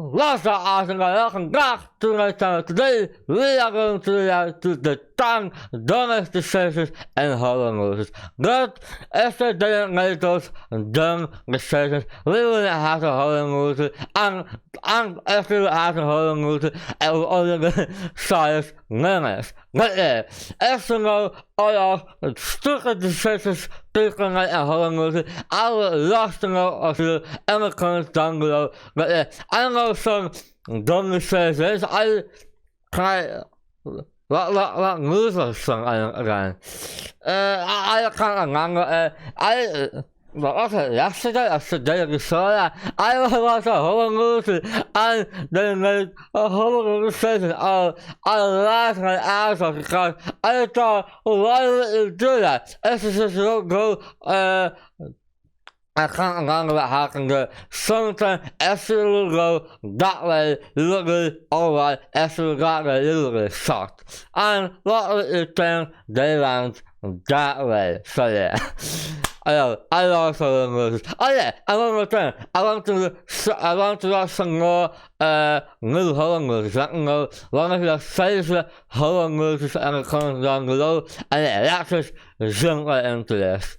Lots of awesome welcome back to my channel. Today we are going to react to the 10 dumbest decisions in horror movies. But if they didn't make those dumb decisions, we wouldn't have a horror movie. And if we would have a horror movie, it would only be 5 minutes. But yeah, if you know all of stupid decisions people make in horror movies, I would love to know of you in the comments down below. But yeah, I know some dumb decisions. What movie was some again? I can't remember. What was it, yesterday or the day before that? I watched a horror movie and they made a horror decision. I laughed my ass off because I thought, why would you do that? If you just don't go, I can't remember what happened there. Sometimes if you go that way, you look really alright. If you go that way, you look really shocked. And what would you think? They went that way. So yeah. I love horror movies. Oh yeah, and one more thing. I want to watch some more new horror movies. Let me know one of your favorite horror movies in the comments down below. And yeah, let's just jump right into this.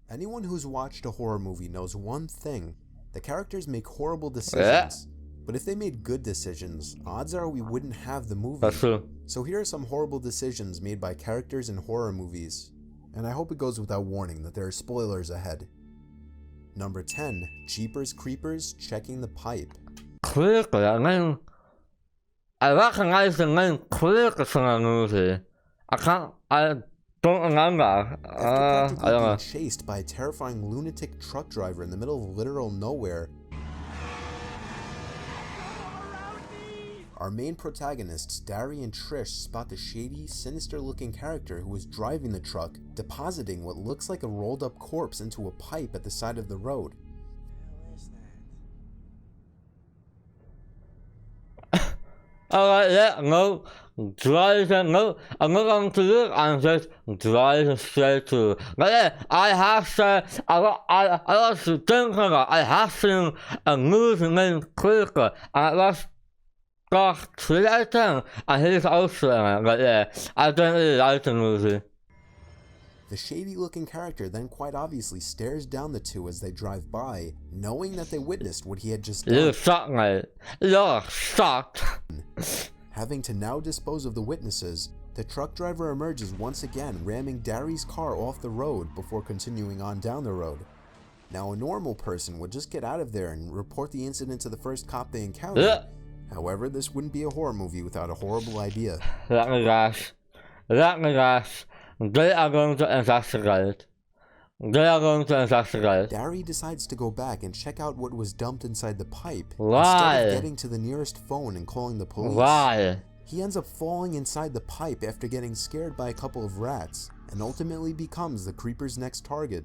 Anyone who's watched a horror movie knows one thing. The characters make horrible decisions. But if they made good decisions, odds are we wouldn't have the movie. That's true. So here are some horrible decisions made by characters in horror movies. And I hope it goes without warning that there are spoilers ahead. Number 10. Jeepers Creepers checking the pipe. Creepers, I recognize the name Creepers from a movie. I don't remember. After practically being chased by a terrifying lunatic truck driver in the middle of literal nowhere, our main protagonists, Dari and Trish, spot the shady, sinister-looking character who was driving the truck, depositing what looks like a rolled-up corpse into a pipe at the side of the road. Alright, yeah, no, driving, no, I'm not going to look, I'm just driving straight to. But yeah, I have said, I was thinking about, I have seen a movie named Creeper, and it was got 3 out of 10, and he's also in it, but yeah, I don't really like the movie. The shady-looking character then quite obviously stares down the two as they drive by, knowing that they witnessed what he had just done. You're shocked, mate. You're shocked. Having to now dispose of the witnesses, the truck driver emerges once again, ramming Dari's car off the road before continuing on down the road. Now, a normal person would just get out of there and report the incident to the first cop they encounter. However, this wouldn't be a horror movie without a horrible idea. Let me guess. They are going to investigate. Dari decides to go back and check out what was dumped inside the pipe. Why? Instead of getting to the nearest phone and calling the police. Why? He ends up falling inside the pipe after getting scared by a couple of rats, and ultimately becomes the creeper's next target.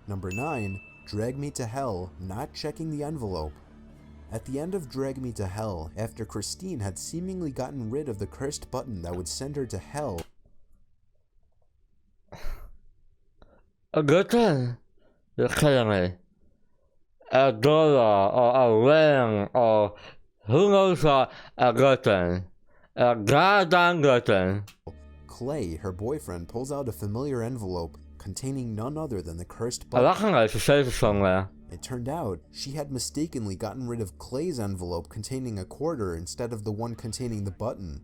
Number 9. Drag Me to Hell, not checking the envelope. At the end of Drag Me to Hell, after Christine had seemingly gotten rid of the cursed button that would send her to hell, a good thing. You're kidding me. A dollar or a ring or who knows what, a good thing. A goddamn good thing. Clay, her boyfriend, pulls out a familiar envelope containing none other than the cursed button. I recognize the shape somewhere. It turned out she had mistakenly gotten rid of Clay's envelope containing a quarter instead of the one containing the button.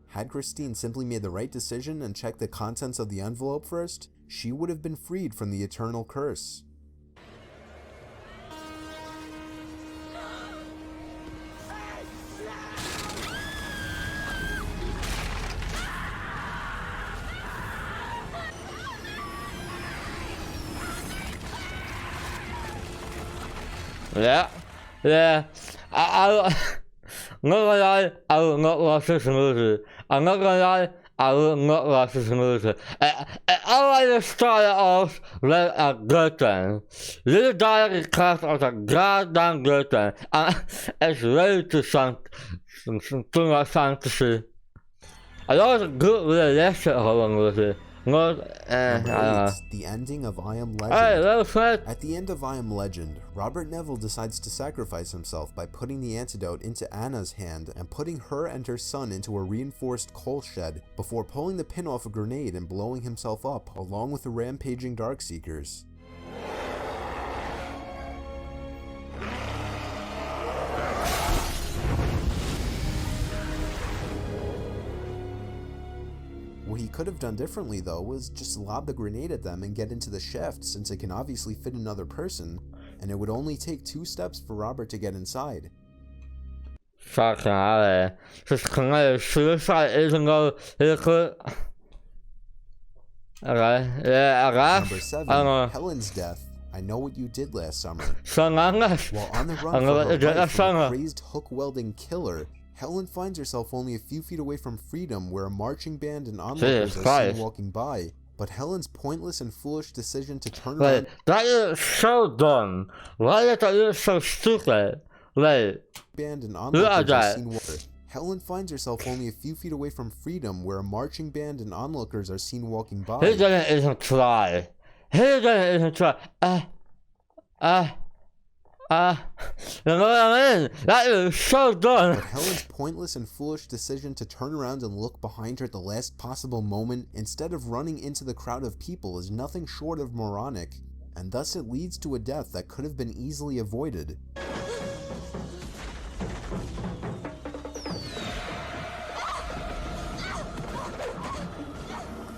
Had Christine simply made the right decision and checked the contents of the envelope first, she would have been freed from the eternal curse. Yeah. I'm not gonna lie, I will not watch this movie. I'm not gonna lie, I will not watch this movie. I just started off with a good thing. This diary cast was a goddamn good thing. And it's really too much fantasy. I know it's a good realistic horror movie, Number I don't know. 8, the ending of I Am Legend. Hey, little friend. At the end of I Am Legend, Robert Neville decides to sacrifice himself by putting the antidote into Anna's hand and putting her and her son into a reinforced coal shed before pulling the pin off a grenade and blowing himself up along with the rampaging Darkseekers. What he could have done differently though was just lob the grenade at them and get into the shaft, since it can obviously fit another person, and it would only take 2 steps for Robert to get inside. Fucking hell, just committed suicide isn't go good. Okay, yeah, I Number guess. 7, I don't know. Helen's death. I know what you did last summer. Son, I'm not. While on the run I'm for gonna her get life that from a song. crazed hook-welding killer, Helen finds herself only a few feet away from freedom, where a marching band and onlookers are Christ. seen walking by. But Helen's pointless and foolish decision to turn Like, around that is so dumb. Why is that so stupid? Like, band and Look onlookers at are that. seen walking. Helen finds herself only a few feet away from freedom, where a marching band and onlookers are seen walking by. he didn't even try. He didn't even try. You know what I mean? That is so dumb. But Helen's pointless and foolish decision to turn around and look behind her at the last possible moment, instead of running into the crowd of people, is nothing short of moronic, and thus it leads to a death that could have been easily avoided.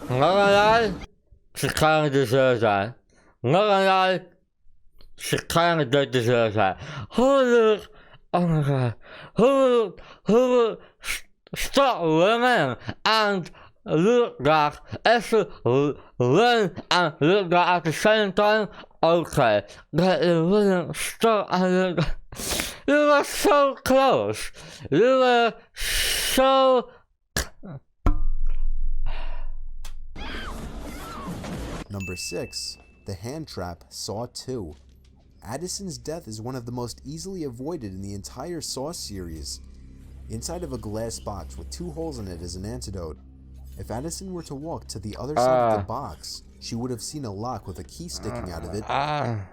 I'm not gonna lie, she kinda deserves that. I'm not gonna lie, she kinda did deserve that. Who would, oh my god, who would stop running and look back, actually run and look back at the same time? Okay, but it wouldn't stop and look. You were so close. You were so. Number 6, the hand trap, Saw 2. Addison's death is one of the most easily avoided in the entire Saw series. Inside of a glass box with 2 holes in it is an antidote. If Addison were to walk to the other side of the box, she would have seen a lock with a key sticking out of it, I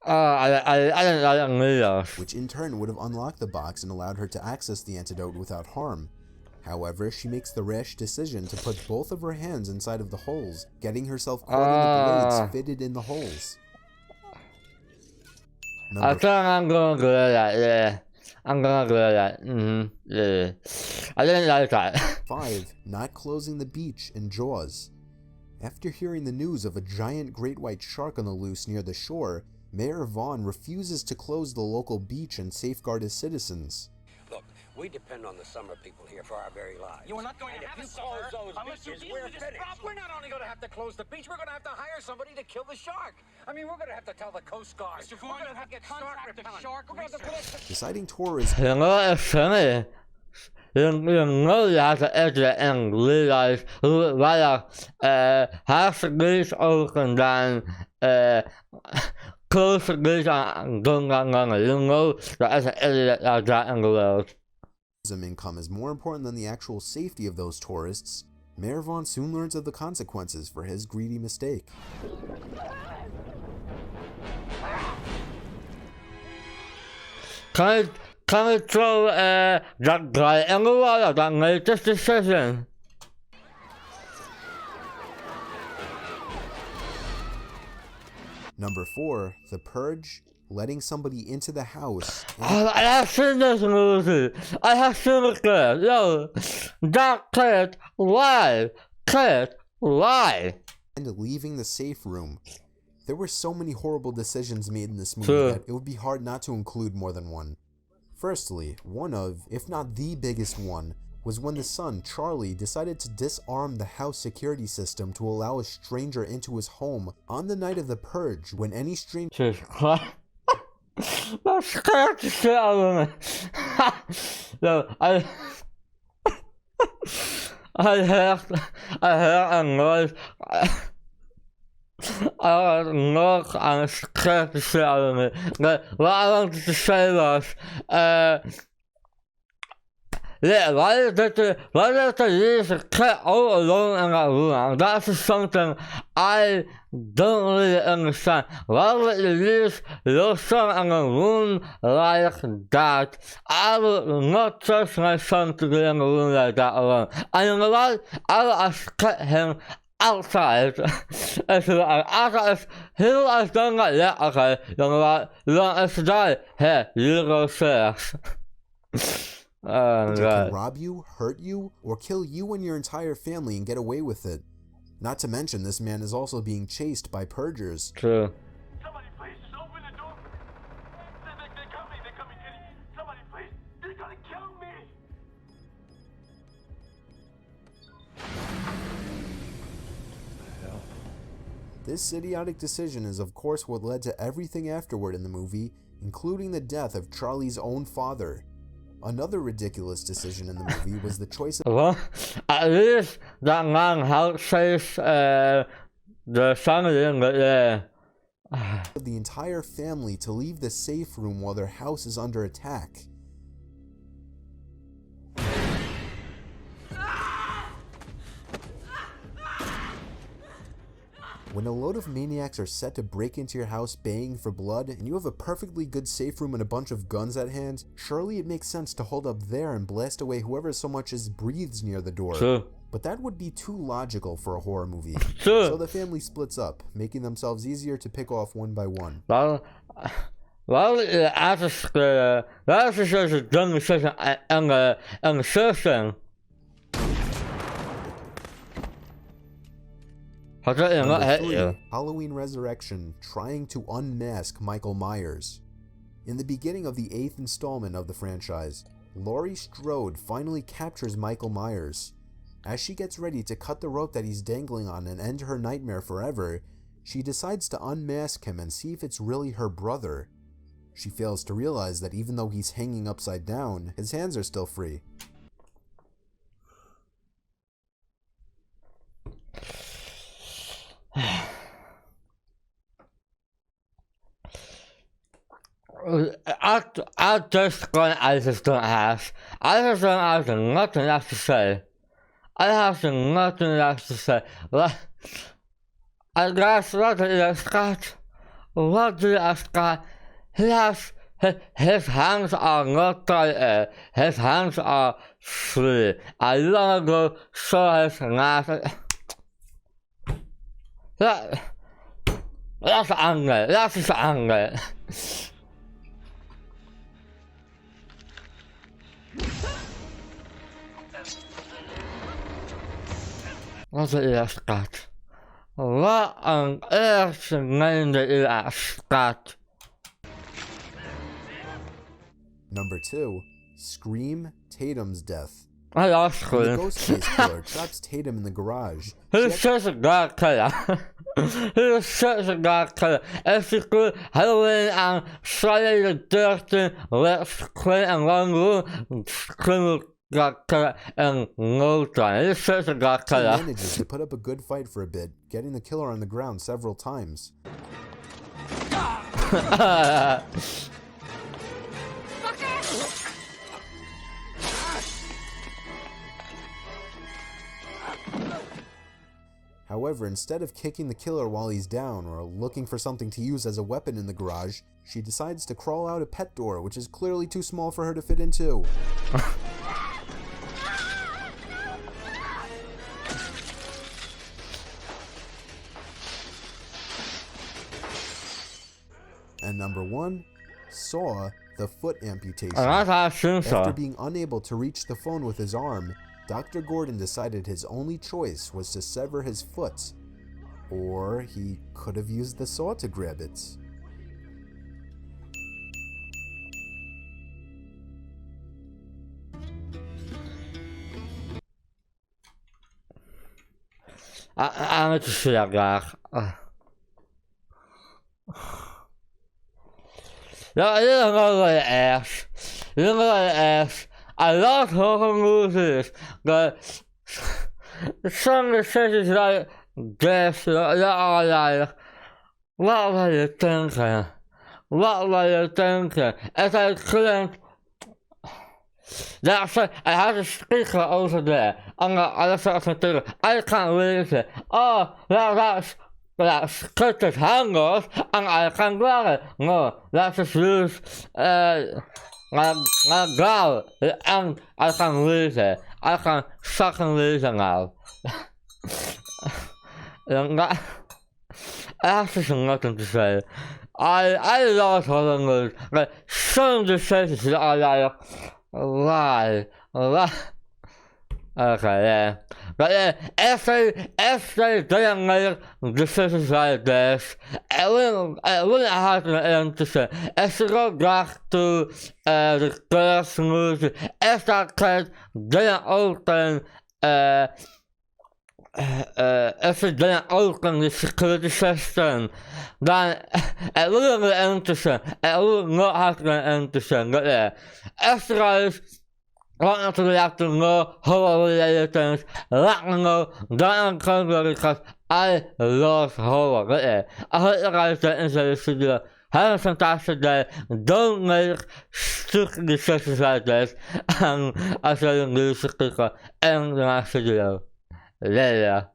didn't need those. which in turn would have unlocked the box and allowed her to access the antidote without harm. However, she makes the rash decision to put both of her hands inside of the holes, getting herself caught in the blades fitted in the holes. I think I'm gonna do that, yeah. I'm gonna do that. Yeah. I didn't like that. 5. Not closing the beach in Jaws. After hearing the news of a giant great white shark on the loose near the shore, Mayor Vaughn refuses to close the local beach and safeguard his citizens. Look, we depend on the summer people here for our very lives. You are not going to have a summer unless you we're easily just finished. drop. We're not only going to have to close the beach, we're going to have to hire somebody to kill the shark. I mean, we're going to have to tell the Coast Guard. Mr. We're Vaughn, going to have to get contact the shark We're going to have to Deciding tourists You know what's funny? You know you have to exit and realize right half the beach open then close the beach and go. You know there's an idiot like that in the world. income is more important than the actual safety of those tourists, Mayor Vaughn soon learns of the consequences for his greedy mistake. Can I throw that guy in the water that made this decision? Number 4, The Purge, letting somebody into the house I have seen this movie. I have seen it good. Yo, that kid lied. and leaving the safe room. There were so many horrible decisions made in this movie Sure. that it would be hard not to include more than one. Firstly, one of, if not the biggest one, was when the son, Charlie, decided to disarm the house security system to allow a stranger into his home on the night of the Purge, when any stranger Jesus Christ. That scared the shit out of me. No, I heard a noise. I heard a knock and it scared the shit out of me. But what I wanted to say was, yeah, why does the leaves cat all alone in that room? That's something I don't really understand. Why would the leaves look in a room like that? I would not trust my son to be in a room like that alone. And you know what? I will escort him outside. If he has done that yet, okay, you know what? You want us to die? Here, you go first. Oh, It God. can rob you, hurt you, or kill you and your entire family and get away with it. Not to mention, this man is also being chased by purgers. True. Somebody please, just open the door. They're coming, Kitty. Somebody please, they're gonna kill me. This idiotic decision is of course what led to everything afterward in the movie, including the death of Charlie's own father. Another ridiculous decision in the movie was the choice of Well, at least that man helped save the family, but yeah. the entire family to leave the safe room while their house is under attack. When a load of maniacs are set to break into your house baying for blood, and you have a perfectly good safe room and a bunch of guns at hand, surely it makes sense to hold up there and blast away whoever so much as breathes near the door. True. But that would be too logical for a horror movie. True. So the family splits up, making themselves easier to pick off one by one. Well, dat is dus een domme decision en de surfing. Had dat in Number hit 3, you? Halloween Resurrection, trying to unmask Michael Myers. In the beginning of the 8th installment of the franchise, Laurie Strode finally captures Michael Myers. As she gets ready to cut the rope that he's dangling on and end her nightmare forever, she decides to unmask him and see if it's really her brother. She fails to realize that even though he's hanging upside down, his hands are still free. I just gone I just don't have. I just don't have nothing else to say. I have nothing else to say. I guess what did I Scott? What did I Scott? His hands are not tight. His hands are free. I long ago saw his hands. That's anger. That's just anger. Wat is er staat? Wat een eerste meende er staat. Number 2, Scream Tatum's death. I lost When the Scream. Ghostface killer traps Tatum in the garage, He's such a god killer. He's such a god killer. If you could Halloween and Friday the 13th, let's Scream and one room, Scream god killer in no time. He's such a god he killer. manages to put up a good fight for a bit, getting the killer on the ground several times. However, instead of kicking the killer while he's down or looking for something to use as a weapon in the garage, she decides to crawl out a pet door, which is clearly too small for her to fit into. And number 1, Saw, the foot amputation. I assume so. After being unable to reach the phone with his arm, Dr. Gordon decided his only choice was to sever his foot. Or he could have used the saw to grab it. I'm met de zeer graag. Ja, you know what it is. You know what it is. I love horror movies, but some decisions like this, that are like, what were you thinking? What were you thinking? If I couldn't, Ja, hij had een spiegel over de. Alles was natuurlijk. Hij kan lezen. Oh, ja, schud het hand los. En hij kan worden. No, dat is dus. Maar gauw. En hij kan lezen. Hij kan zakken lezen nou. Dat is nothing to say. I love Holland. Like, some of the sentences are like, lie. Okay, yeah. But yeah, essay doesn't make decisions like this. It wouldn't happen to say. If you go back to the first movie, if that kid didn't open, if it didn't open the security system, then it wouldn't be interesting. It would not have been interesting. But yeah, if you guys want to react to more horror-related things, let me know down in the comments because I love horror. But yeah, I hope you guys did enjoy this video. Have a fantastic day. Don't make stupid decisions like this. And I'll show you new sticker in the next video. Later.